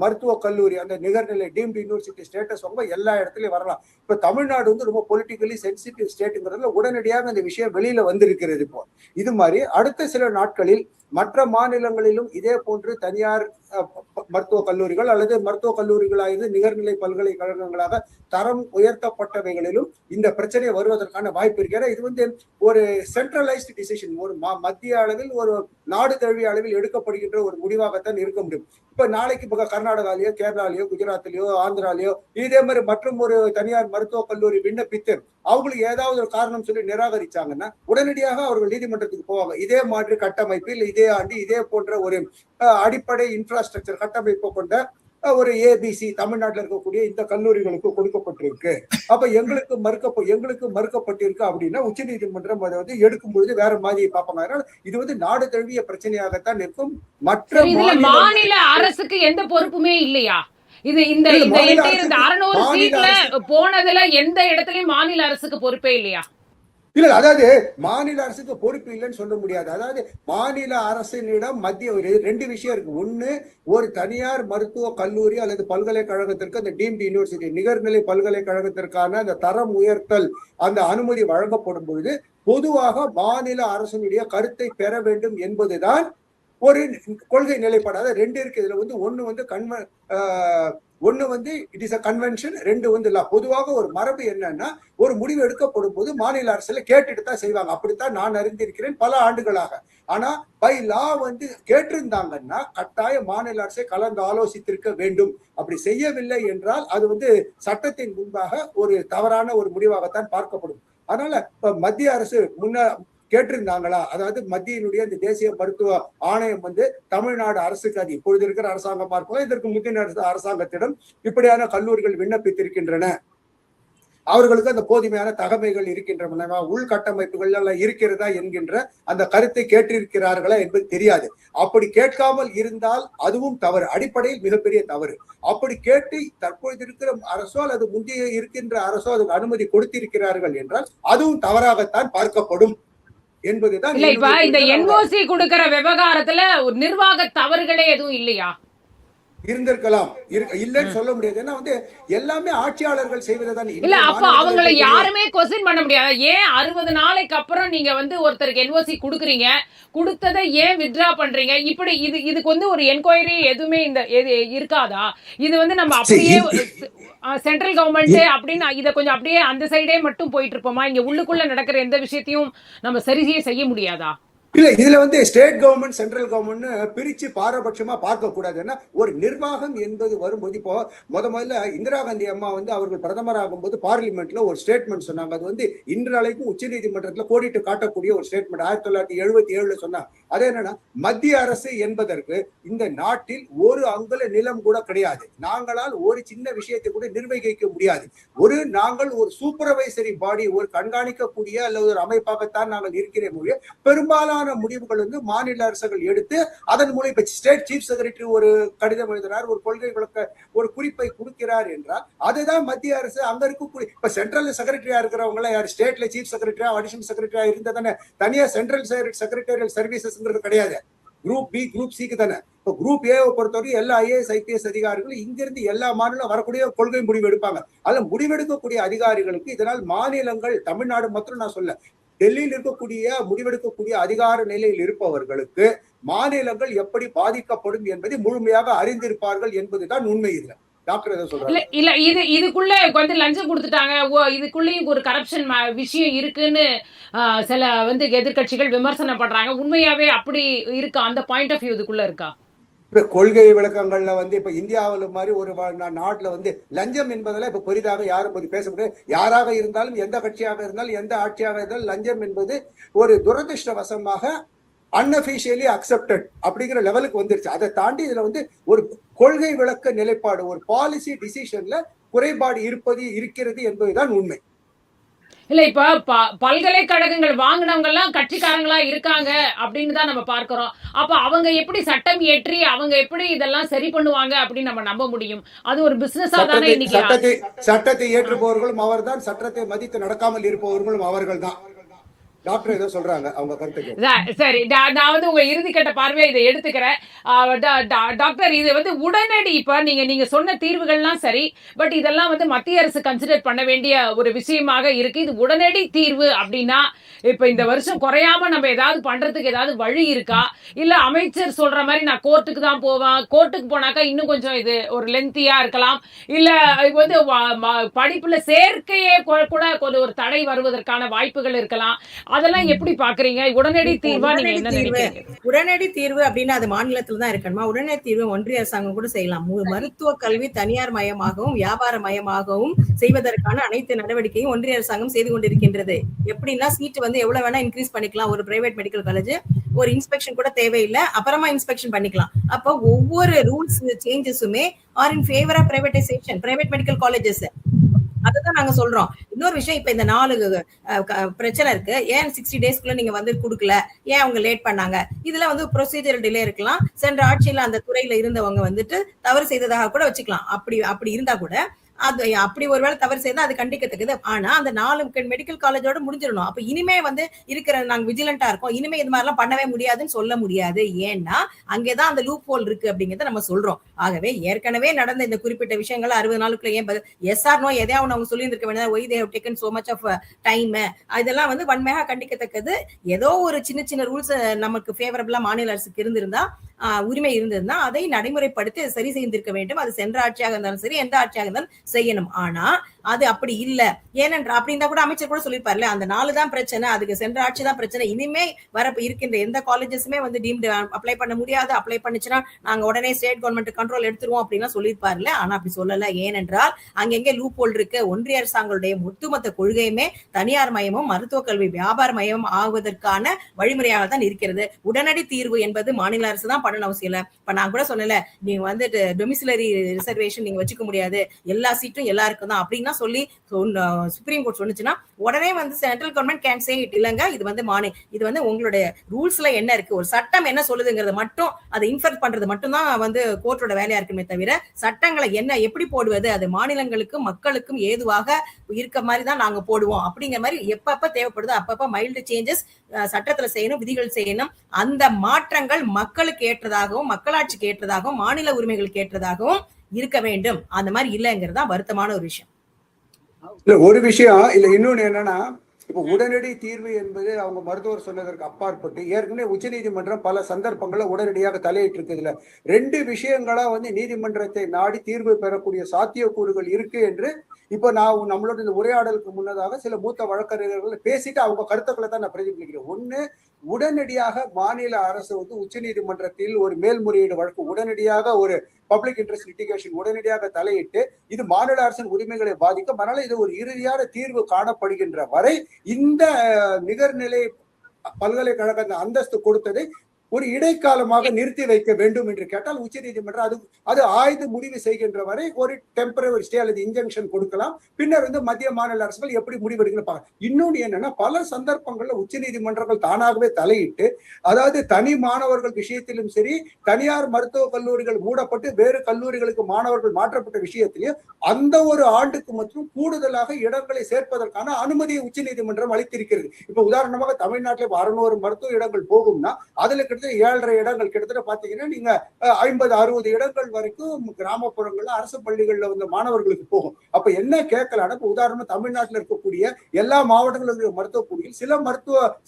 மருத்துவக் கல்லூரி அந்த நிகர்நிலை டீம்டு யூனிவர்சிட்டி ஸ்டேட்டஸ் வாங்க எல்லா இடத்துலயும் வரலாம். இப்ப தமிழ்நாடு வந்து ரொம்ப பொலிட்டிக்கலி சென்சிட்டிவ் ஸ்டேட்டுங்கிறதுல உடனடியாக இந்த விஷயம் வெளியில வந்திருக்கிறது. இப்போ இது மாதிரி அடுத்த சில நாட்களில் மற்ற மாநிலங்களிலும் இதே போன்று தனியார் மருத்துவக் கல்லூரிகள் அல்லது மருத்துவக் கல்லூரிகளாக நிகர்நிலை பல்கலைக்கழகங்களாக தரம் உயர்த்தப்பட்டவைகளிலும் இந்த பிரச்சனை வருவதற்கான வாய்ப்பு இருக்கிறது. இது வந்து ஒரு சென்ட்ரலைஸ்டு டிசிஷன், ஒரு மத்திய அளவில் ஒரு நாடு தழுவிய அளவில் எடுக்கப்படுகின்ற ஒரு முடிவாகத்தான் இருக்க முடியும். இப்ப நாளைக்கு இப்ப கர்நாடகாலேயோ, கேரளாலேயோ, குஜராத்லயோ, ஆந்திராலேயோ இதே மாதிரி மற்றும் ஒரு தனியார் மருத்துவக் கல்லூரி விண்ணப்பித்து அவங்களுக்கு ஏதாவது ஒரு காரணம் சொல்லி நிராகரிச்சாங்கன்னா உடனடியாக அவர்கள் நீதிமன்றத்துக்கு போவாங்க. இதே மாதிரி கட்டமைப்பில் இதே ஆண்டு இதே போன்ற ஒரு அடிப்படை இன்ஃப்ராஸ்ட்ரக்சர் கட்டமைப்பு கொண்ட ஒரு ஏபிசி தமிழ்நாட்டில் இருக்கக்கூடிய இந்த கல்லூரிகளுக்கு கொடுக்கப்பட்டிருக்கு. அப்ப எங்களுக்கு மறுக்கப்பட்டிருக்கு அப்படின்னா உச்ச நீதிமன்றம் அதை வந்து எடுக்கும் பொழுது வேற மாதிரி பார்ப்பாங்க. அதனால இது வந்து நாடு தழுவிய பிரச்சனையாகத்தான் இருக்கும். மற்ற மாநில அரசுக்கு எந்த பொறுப்புமே இல்லையா? இது இந்த 600 சீட்ல போனதுல எந்த இடத்துலயும் மாநில அரசுக்கு பொறுப்பே இல்லையா? இல்ல, அதாவது மாநில அரசுக்கு பொறுப்பு இல்லைன்னு சொல்ல முடியாது. அதாவது மாநில அரசினிடம் மத்திய ஒரு 2 விஷயம் இருக்கு. ஒண்ணு, ஒரு தனியார் மருத்துவ கல்லூரி அல்லது பல்கலைக்கழகத்திற்கு அந்த டீம்டு யூனிவர்சிட்டி நிகர்நிலை பல்கலைக்கழகத்திற்கான அந்த தரம் உயர்த்தல் அந்த அனுமதி வழங்கப்படும் பொழுது பொதுவாக மாநில அரசினுடைய கருத்தை பெற வேண்டும் என்பதுதான் ஒரு கொள்கை நிலைப்பாடு. அதாவது 2 இருக்கு இதுல. வந்து ஒண்ணு வந்து இட் இஸ் அ கன்வென்ஷன், 2 வந்து லா. பொதுவாக ஒரு மரபு என்னன்னா ஒரு முடிவு எடுக்கப்படும் போது மாநில அரசுல கேட்டுட்டு தான் செய்வாங்க. அப்படித்தான் நான் அறிந்திருக்கிறேன் பல ஆண்டுகளாக. ஆனா பை லா வந்து கேட்டிருந்தாங்கன்னா கட்டாய மாநில அரசை கலந்து ஆலோசித்திருக்க வேண்டும். அப்படி செய்யவில்லை என்றால் அது வந்து சட்டத்தின் முன்பாக ஒரு தவறான ஒரு முடிவாகத்தான் பார்க்கப்படும். அதனால மத்திய அரசு கேட்டிருந்தாங்களா? அதாவது மத்தியினுடைய இந்த தேசிய மருத்துவ ஆணையம் வந்து தமிழ்நாடு அரசுக்கு, அது இப்பொழுது இருக்கிற அரசாங்கம் பார்க்கலாம், இதற்கு முந்தின அரசாங்கத்திடம் இப்படியான கல்லூரிகள் விண்ணப்பித்திருக்கின்றன, அவர்களுக்கு அந்த போதுமையான தகமைகள் இருக்கின்றன, உள்கட்டமைப்புகள் எல்லாம் இருக்கிறதா என்கின்ற அந்த கருத்தை கேட்டிருக்கிறார்களா என்பது தெரியாது. அப்படி கேட்காமல் இருந்தால் அதுவும் தவறு, அடிப்படையில் மிகப்பெரிய தவறு. அப்படி கேட்டு தற்பொழுது இருக்கிற அரசோ அல்லது முந்தைய இருக்கின்ற அரசோ அதுக்கு அனுமதி கொடுத்திருக்கிறார்கள் என்றால் அதுவும் தவறாகத்தான் பார்க்கப்படும் என்பதுதான். இல்ல, இப்ப இந்த என்ஓசி கொடுக்கிற விவகாரத்துல நிர்வாக தவறுகளே எதுவும் இல்லையா? இருந்திருக்கலாம், இல்லன்னு சொல்ல முடியாது. ஏன்னா வந்து எல்லாமே ஆட்சியாளர்கள் செய்வதை தான். இல்ல அப்ப அவங்களை யாருமே கொஸ்டின் பண்ண முடியாது. ஏன் 60 நாளைக்கு அப்புறம் நீங்க வந்து ஒருத்தருக்கு என்ஓசி குடுக்குறீங்க, குடுத்ததை ஏன் வித்ட்ரா பண்றீங்க? இப்படி இதுக்கு வந்து ஒரு என்கொயரி எதுவுமே இந்த இருக்காதா? இது வந்து நம்ம அப்படியே சென்ட்ரல் கவர்மெண்ட் அப்படின்னு இதை கொஞ்சம் அப்படியே அந்த சைடே மட்டும் போயிட்டு இருப்போமா? இங்க உள்ளுக்குள்ள நடக்கிற எந்த விஷயத்தையும் நம்ம சரியே செய்ய முடியாதா? இல்ல, இதுல வந்து ஸ்டேட் கவர்மெண்ட் சென்ட்ரல் கவர்மெண்ட் பிரிச்சு பாரபட்சமா பார்க்க கூடாது. ஏன்னா ஒரு நிர்வாகம் என்பது வரும்போது, இப்போ முதல்ல இந்திரா காந்தி அம்மா வந்து அவர்கள் பிரதமர் ஆகும்போது பார்லிமெண்ட்ல ஒரு ஸ்டேட்மெண்ட் சொன்னாங்க. அது வந்து இன்றளவுக்கும் உச்ச நீதிமன்றத்தில் கோடிட்டு காட்டக்கூடிய ஒரு ஸ்டேட்மெண்ட் 1977 சொன்னாங்க. அது என்னன்னா, மத்திய அரசு என்பதற்கு இந்த நாட்டில் ஒரு அங்குல நிலம் கூட கிடையாது. நாங்களால் ஒரு சின்ன விஷயத்தை கூட நிர்வகிக்க முடியாது. நாங்கள் ஒரு சூப்பர்வைசரி பாடி, ஒரு கண்காணிக்கக்கூடிய அல்லது ஒரு அமைப்பாகத்தான் நாங்கள் இருக்கிற மொழியை பெரும்பாலான முடிவுகள் வந்து மாநில அரசுகள் எடுத்து அதன் மூலம் இப்ப ஸ்டேட் சீஃப் செக்ரட்டரி ஒரு கடிதம் எழுதுறார், ஒரு கொள்கை விளக்க ஒரு குறிப்பை கொடுக்கிறார் என்றால் அதுதான் மத்திய அரசு அங்க இருக்கக்கூடிய. இப்ப சென்ட்ரல் செக்ரட்டரியா இருக்கிறவங்க யார்? ஸ்டேட்ல சீஃப் செக்ரட்டரியா அடிஷனல் செக்ரட்டரியா இருந்ததானே. தனியா சென்ட்ரல் செக்ரட்டரியல் சர்வீசஸ்ங்கிறது கிடையாது. குரூப் பி குரூப் சிக்கு தானே. இப்போ குரூப் ஏ பொறுத்தவரை எல்லா ஐஏஎஸ் ஐபிஎஸ் அதிகாரிகளும் இங்கிருந்து எல்லா மாநிலம் வரக்கூடிய கொள்கை முடிவு எடுப்பாங்க. அதுல முடிவெடுக்கக்கூடிய அதிகாரிகளுக்கு இதனால் மாநிலங்கள், தமிழ்நாடு மட்டும் நான் சொல்ல, டெல்லியில் இருக்கக்கூடிய முடிவெடுக்கக்கூடிய அதிகார நிலையில் இருப்பவர்களுக்கு மாநிலங்கள் எப்படி பாதிக்கப்படும் என்பதை முழுமையாக அறிந்திருப்பார்கள் என்பதுதான் உண்மை. இதுல டாக்டர் எதை சொல்றாங்க? இல்ல இதுக்குள்ள வந்து லஞ்சம் கொடுத்துட்டாங்க, இதுக்குள்ளேயும் ஒரு கரப்ஷன் விஷயம் இருக்குன்னு சில வந்து எதிர்கட்சிகள் விமர்சனம் பண்றாங்க. உண்மையாவே அப்படி இருக்கா? அந்த பாயிண்ட் ஆஃப் வியூ இதுக்குள்ள இருக்கா? கொள்கை விளக்கங்கள்ல வந்து இப்ப இந்தியாவில் மாதிரி ஒரு நாட்டுல வந்து லஞ்சம் என்பதெல்லாம் இப்ப பெரிதாக யாரும் பேச முடியாது. யாராக இருந்தாலும், எந்த கட்சியாக இருந்தாலும், எந்த ஆட்சியாக இருந்தாலும் லஞ்சம் என்பது ஒரு துரதிருஷ்டவசமாக அன்அபிஷியலி அக்செப்டட் அப்படிங்கிற லெவலுக்கு வந்துருச்சு. அதை தாண்டி இதுல வந்து ஒரு கொள்கை விளக்க நிலைப்பாடு, ஒரு பாலிசி டிசிஷன்ல குறைபாடு இருக்கிறது என்பதுதான் உண்மை. இல்ல இப்ப பல்கலைக்கழகங்கள் வாங்கினவங்க எல்லாம் கட்சிக்காரங்களா இருக்காங்க அப்படின்னு தான் நம்ம பார்க்கிறோம். அப்ப அவங்க எப்படி சட்டம் இயற்றி அவங்க எப்படி இதெல்லாம் சரி பண்ணுவாங்க அப்படின்னு நம்ம நம்ப முடியும்? அது ஒரு பிசினஸா தானே இன்னைக்கு. சட்டத்தை ஏற்றுபவர்களும் அவர்தான், சட்டத்தை மதித்து நடக்காமல் இருப்பவர்களும் அவர்கள் தான். டாக்டர் ஏதோ சொல்றாங்க, அவங்க கருத்துக்கு. சரி, நான் வந்து உங்க இறுதி கட்ட பார்வையை இதை எடுத்துக்கிறேன். டாக்டர், இது வந்து உடனடி இப்ப நீங்க சொன்ன தீர்வுகள்லாம் சரி, பட் இதெல்லாம் வந்து மத்திய அரசு கன்சிடர் பண்ண வேண்டிய ஒரு விஷயமாக இருக்கு. இது உடனடி தீர்வு அப்படின்னா இப்ப இந்த வருஷம் குறையாம நம்ம ஏதாவது பண்றதுக்கு ஏதாவது வழி இருக்கா? இல்ல அமைச்சர் சொல்ற மாதிரி நான் கோர்ட்டுக்கு தான் போவேன், கோர்ட்டுக்கு போனாக்கா இன்னும் கொஞ்சம் இது ஒரு லென்த்தியா இருக்கலாம், இல்ல வந்து படிப்புல சேர்க்கையே கூட ஒரு தடை வருவதற்கான வாய்ப்புகள் இருக்கலாம். அதெல்லாம் எப்படி பாக்குறீங்க? உடனடி தீர்வா நீங்க என்ன நினைக்கிறீங்க? உடனடி தீர்வு அப்படின்னா அது மாநிலத்துல தான் இருக்கணுமா? உடனடி தீர்வு ஒன்றிய அரசாங்கம் கூட செய்யலாம். மருத்துவ கல்வி தனியார் மயமாகவும் வியாபார மயமாகவும் செய்வதற்கான அனைத்து நடவடிக்கையும் ஒன்றிய அரசாங்கம் செய்து கொண்டிருக்கின்றது. எப்படின்னா சீட் வந்து எவ்வளவு வேணா இன்க்ரீஸ் பண்ணிக்கலாம். ஒரு பிரைவேட் மெடிக்கல் காலேஜ் ஒரு இன்ஸ்பெக்ஷன் கூட தேவையில்லை, அப்புறமா இன்ஸ்பெக்ஷன் பண்ணிக்கலாம். அப்போ ஒவ்வொரு ரூல்ஸ் சேஞ்சஸுமே are in favour of privatisation, private medical colleges. அதுதான் நாங்க சொல்றோம். இன்னொரு விஷயம், இப்ப இந்த 4 பிரச்சனை இருக்கு. ஏன் 60 டேஸ்க்குள்ள நீங்க வந்து கொடுக்கல, ஏன் அவங்க லேட் பண்ணாங்க? இதுல வந்து ப்ரொசீஜர் டிலே இருக்கலாம். சென்ற ஆட்சியில அந்த துறையில இருந்தவங்க வந்துட்டு தவறு செய்ததாக கூட வச்சுக்கலாம். அப்படி இருந்தா கூட அது அப்படி ஒருவேளை தவறு செய்தா அது கண்டிக்கத்தக்கது. ஆனா அந்த 4 மெடிக்கல் காலேஜோட முடிஞ்சிடணும். அப்ப இனிமே வந்து இருக்கிற நாங்க விஜிலண்டா இருக்கோம், இனிமே இது மாதிரிலாம் பண்ணவே முடியாதுன்னு சொல்ல முடியாது. ஏன்னா அங்கேதான் அந்த லூப் ஹோல் இருக்கு அப்படிங்கறத நம்ம சொல்றோம். ஆகவே ஏற்கனவே நடந்த இந்த குறிப்பிட்ட விஷயங்கள் 60 நாளுக்குள்ள ஏன் எஸ் ஆர் நோ எதையாவது அவங்க சொல்லி இருக்க வேண்டியது, why they have taken so much of time, இதெல்லாம் வந்து வன்மையாக கண்டிக்கத்தக்கது. ஏதோ ஒரு சின்ன சின்ன ரூல்ஸ் நமக்கு ஃபேவரபிளா மாநில அரசுக்கு இருந்திருந்தா, உரிமை இருந்ததுன்னா அதை நடைமுறைப்படுத்தி சரி செய்திருக்க வேண்டும். அது சென்ற ஆட்சியாக இருந்தாலும் சரி, எந்த ஆட்சியாக இருந்தாலும் செய்யணும். ஆனா அது அப்படி இல்ல. ஏனென்றா அப்படின்னா கூட அமைச்சர் கூட சொல்லியிருப்பார்ல, அந்த 4 தான் பிரச்சனை, அதுக்கு சென்ற ஆட்சி தான் பிரச்சனை, இனிமே வர இருக்கின்ற எந்த காலேஜஸுமே வந்து டீம்டு அப்ளை பண்ண முடியாது, அப்ளை பண்ணுச்சுன்னா நாங்க உடனே ஸ்டேட் கவர்மெண்ட் கண்ட்ரோல் எடுத்துருவோம் அப்படின்னா சொல்லியிருப்பார்ல. ஆனா அப்படி சொல்லல. ஏனென்றால் அங்கெங்கே லூப் ஹோல் இருக்கு. ஒன்றிய அரசாங்களுடைய ஒட்டுமொத்த கொள்கையுமே தனியார் மயமும் மருத்துவ கல்வி வியாபார மயமும் ஆகுவதற்கான வழிமுறையாக தான் இருக்கிறது. உடனடி தீர்வு என்பது மாநில அரசு தான் பண்ணணும் அவசியம் இல்ல. இப்ப நான் கூட சொன்னல, நீங்க வந்துட்டு டொமிசிலரி ரிசர்வேஷன் நீங்க வச்சுக்க முடியாது, எல்லா சீட்டும் எல்லாருக்கும் தான் அப்படின்னா சொல்லி சுப்ரீம் கோர்ட் சொன்னுச்சுன்னா உடனே வந்து central government can say it இல்லங்க, இது வந்து இது வந்து உங்களுடைய ரூல்ஸ்ல என்ன இருக்கு, ஒரு சட்டம் என்ன சொல்லுதுங்கிறது மட்டும் அதை இன்ஃபர் பண்றது மட்டும் தான் வந்து கோர்ட்டோட வேலையா இருக்குமே தவிர சட்டங்களை என்ன எப்படி போடுவது, அது மாநிலங்களுக்கும் மக்களுக்கும் ஏதுவாக இருக்க மாதிரி தான் நாங்க போடுவோம் அப்படிங்கிற மாதிரி எப்பப்ப தேவைப்படுதோ அப்பப்ப மைல்டு சேஞ்சஸ் சட்டத்துல செய்யணும், விதிகள் செய்யணும். அந்த மாற்றங்கள் மக்களுக்கு ஏற்றதாகவும் மக்களாட்சிக்கு ஏற்றதாகவும் மாநில உரிமைகளுக்கு ஏற்றதாகவும் இருக்க வேண்டும். அந்த மாதிரி இல்லைங்கிறது தான் வருத்தமான ஒரு விஷயம். இல்ல ஒரு விஷயம் இல்ல, இன்னொன்னு என்னன்னா, இப்ப உடனடி தீர்வு என்பது அவங்க மருத்துவர் சொன்னதற்கு அப்பாற்பட்டு ஏற்கனவே உச்சநீதிமன்றம் பல சந்தர்ப்பங்கள்ல உடனடியாக தலையிட்டு இருக்குதுல. 2 விஷயங்களா வந்து நீதிமன்றத்தை நாடி தீர்வு பெறக்கூடிய சாத்தியக்கூறுகள் இருக்கு என்று இப்ப நான் நம்மளோட இந்த உரையாடலுக்கு முன்னதாக சில மூத்த வழக்கறிஞர்கள் பேசிட்டு அவங்க கருத்துக்களை தான் நான் பிரதிபலிக்கிறேன். ஒண்ணு, உடனடியாக மாநில அரசு வந்து உச்சநீதிமன்றத்தில் ஒரு மேல்முறையீடு வழக்கு உடனடியாக ஒரு பப்ளிக் இன்ட்ரெஸ்ட் லிட்டிகேஷன் உடனடியாக தலையிட்டு இது மாநில அரசின் உரிமைகளை பாதிக்கும், அதனால இது ஒரு இறுதியான தீர்வு காணப்படுகின்ற வரை இந்த நிகர்நிலை பல்கலைக்கழக அந்தஸ்து கொடுத்ததை ஒரு இடைக்காலமாக நிறுத்தி வைக்க வேண்டும் என்று கேட்டால் உச்சநீதிமன்றம் அது ஆய்ந்து முடிவு செய்கின்ற வரை ஒரு டெம்பரரி ஸ்டே அல்லது இன்ஜங்ஷன் கொடுக்கலாம். பின்னர் வந்து மத்திய மாநில அரசுகள் எப்படி முடிவெடுக்கணும். இன்னொன்று என்னன்னா, பல சந்தர்ப்பங்கள்ல உச்சநீதிமன்றங்கள் தானாகவே தலையிட்டு, அதாவது தனி மாணவர்கள் விஷயத்திலும் சரி, தனியார் மருத்துவக் கல்லூரிகள் மூடப்பட்டு வேறு கல்லூரிகளுக்கு மாணவர்கள் மாற்றப்பட்ட விஷயத்திலேயும் அந்த ஒரு ஆண்டுக்கு மற்றும் கூடுதலாக இடங்களை சேர்ப்பதற்கான அனுமதியை உச்சநீதிமன்றம் அளித்திருக்கிறது. இப்ப உதாரணமாக தமிழ்நாட்டில் 600 மருத்துவ இடங்கள் போகும்னா அதுல கிட்டத்தட்ட 7.5 இடங்கள், கிட்டத்தட்ட பாத்தீங்கன்னா நீங்க 50-60 இடங்கள் வரைக்கும் கிராமப்புறங்கள்ல அரசு பள்ளிகள்ல வந்து மாணவர்களுக்கு போகும். அப்ப என்ன கேட்கலாம், உதாரணமா தமிழ்நாட்டில் இருக்கக்கூடிய எல்லா மாவட்டங்களும் மருத்துவக்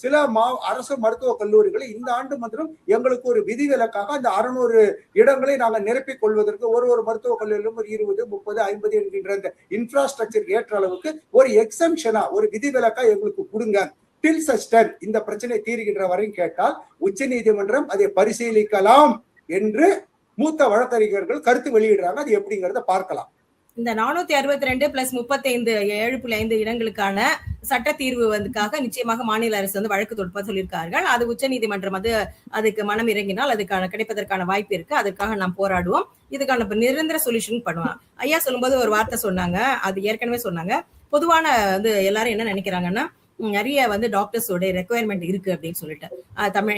சில அரசு மருத்துவக் கல்லூரிகளை இந்த ஆண்டு மற்றும் எங்களுக்கு ஒரு விதிவிலக்காக அந்த 600 இடங்களை நாங்கள் நிரப்பிக் கொள்வதற்கு ஒரு மருத்துவக் கல்லூரியிலும் ஒரு 20, 30, 50 என்கின்ற அந்த இன்ஃப்ராஸ்ட்ரக்சர் ஏற்ற அளவுக்கு ஒரு எக்ஸம்ஷனா ஒரு விதிவிலக்கா எங்களுக்கு கொடுங்க, டில் சச் டைம் இந்த பிரச்சனை தீர்கின்ற வரையும் கேட்டால் உச்ச நீதிமன்றம் அதை பரிசீலிக்கலாம் என்று மூத்த வழக்கறிஞர்கள் கருத்து வெளியிடுறாங்க. அது எப்படிங்கறத பார்க்கலாம். இந்த 462 + 35 7.5 இடங்களுக்கான சட்ட தீர்வு வந்துக்காக நிச்சயமாக மாநில அரசு வந்து வழக்கு தொடுப்ப சொல்லியிருக்கார்கள். அது உச்சநீதிமன்றம் அதுக்கு மனம் இறங்கினால் அதுக்கான கிடைப்பதற்கான வாய்ப்பு இருக்கு. அதற்காக நாம் போராடுவோம். இதுக்கான நிரந்தர சொல்யூஷன் பண்ணுவோம். ஐயா சொல்லும்போது ஒரு வார்த்தை சொன்னாங்க, அது ஏற்கனவே சொன்னாங்க. பொதுவான வந்து எல்லாரும் என்ன நினைக்கிறாங்கன்னா, நிறைய வந்து டாக்டர்ஸோட ரெக்குவயர்மெண்ட் இருக்கு அப்படின்னு சொல்லிட்டு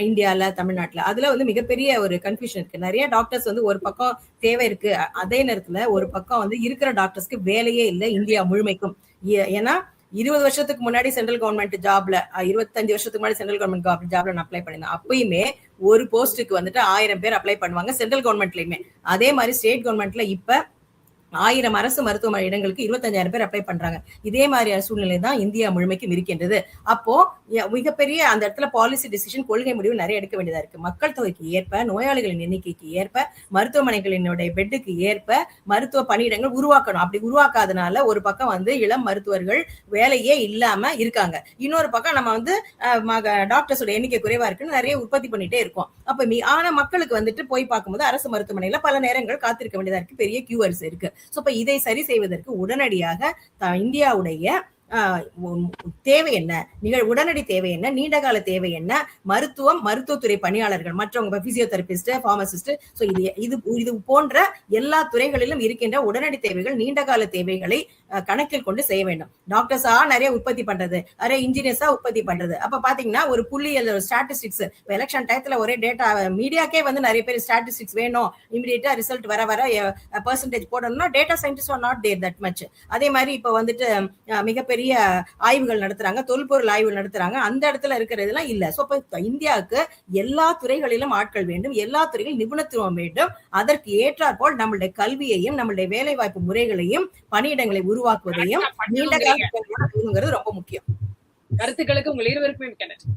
இந்தியால தமிழ்நாட்டுல அதுல வந்து மிகப்பெரிய ஒரு கன்ஃபியூஷன் இருக்கு. நிறைய டாக்டர்ஸ் வந்து ஒரு பக்கம் தேவை இருக்கு, அதே நேரத்துல ஒரு பக்கம் வந்து இருக்கிற டாக்டர்ஸ்க்கு வேலையே இல்லை இந்தியா முழுமைக்கும். ஏன்னா 20 வருஷத்துக்கு முன்னாடி சென்ட்ரல் கவர்மெண்ட் ஜாப்ல 25 வருஷத்துக்கு முன்னாடி சென்ட்ரல் கவர்மெண்ட் ஜாப்ல நான் அப்ளை பண்ணிருந்தேன். அப்பயுமே ஒரு போஸ்ட்டுக்கு வந்துட்டு 1000 பேர் அப்ளை பண்ணுவாங்க சென்ட்ரல் கவர்மெண்ட்லயுமே. அதே மாதிரி ஸ்டேட் கவர்மெண்ட்ல இப்ப 1000 அரசு மருத்துவமனை இடங்களுக்கு 25,000 பேர் அப்ளை பண்றாங்க. இதே மாதிரியான சூழ்நிலை தான் இந்தியா முழுமைக்கும் இருக்கின்றது. அப்போ மிகப்பெரிய அந்த இடத்துல பாலிசி டிசிஷன், கொள்கை முடிவு நிறைய எடுக்க வேண்டியதா இருக்கு. மக்கள் தொகைக்கு ஏற்ப, நோயாளிகளின் எண்ணிக்கைக்கு ஏற்ப, மருத்துவமனைகளினுடைய பெட்டுக்கு ஏற்ப மருத்துவ பணியிடங்கள் உருவாக்கணும். அப்படி உருவாக்காதனால ஒரு பக்கம் வந்து இளம் மருத்துவர்கள் வேலையே இல்லாம இருக்காங்க, இன்னொரு பக்கம் நம்ம வந்து டாக்டர்ஸோட எண்ணிக்கை குறைவா இருக்குன்னு நிறைய உற்பத்தி பண்ணிட்டே இருக்கோம். அப்ப ஆனா மக்களுக்கு வந்துட்டு போய் பார்க்கும்போது அரசு மருத்துவமனையில பல நேரங்கள் காத்திருக்க வேண்டியதா இருக்கு, பெரிய கியூவர்ஸ் இருக்கு. இப்ப இதை சரி செய்வதற்கு உடனடியாக இந்தியாவுடைய தேவை என்ன, உடனடி தேவை என்ன, நீண்டகால தேவை என்ன, மருத்துவத்துறை பணியாளர்கள், மற்றவங்க பிசியோதெரபிஸ்ட், பார்மசிஸ்ட், இது போன்ற எல்லா துறைகளிலும் இருக்கின்ற உடனடி தேவைகள், நீண்டகால தேவைகளை கணக்கில் கொண்டு செய்ய வேண்டும். டாக்டர்ஸா நிறைய உற்பத்தி பண்றது, இன்ஜினியர்ஸா உற்பத்தி பண்றது. அப்ப பாத்தீங்கன்னா ஒரு புள்ளியல் ஸ்டாட்டிஸ்டிக்ஸ், எலெக்ஷன் டயத்துல ஒரே டேட்டா மீடியாக்கே வந்து நிறைய பேர் ஸ்டாட்டிஸ்டிக்ஸ் வேணும், இமிடியேட்டா ரிசல்ட் வர பெர்சன்டேஜ் போடணும்னா data scientist are not there that much. அதே மாதிரி இப்ப வந்துட்டு மிகப்பெரிய ஆய்வுகள் நடத்துறாங்க, தொல்பொருள் ஆய்வுகள் நடத்துறாங்க, அந்த இடத்துல இருக்கிறதுலாம் இல்ல. சோ இந்தியாவுக்கு எல்லா துறைகளிலும் ஆட்கள் வேண்டும், எல்லா துறைகளிலும் நிபுணத்துவம் வேண்டும். அதற்கு ஏற்றாற்போல் நம்மளுடைய கல்வியையும் நம்மளுடைய வேலை வாய்ப்பு முறைகளையும் பணியிடங்களை உருவாக்குவதையும் நீண்ட காலம் ரொம்ப முக்கியம். கருத்துக்களுக்கு உங்கள் இருவருக்குமே மிக்க நன்றி.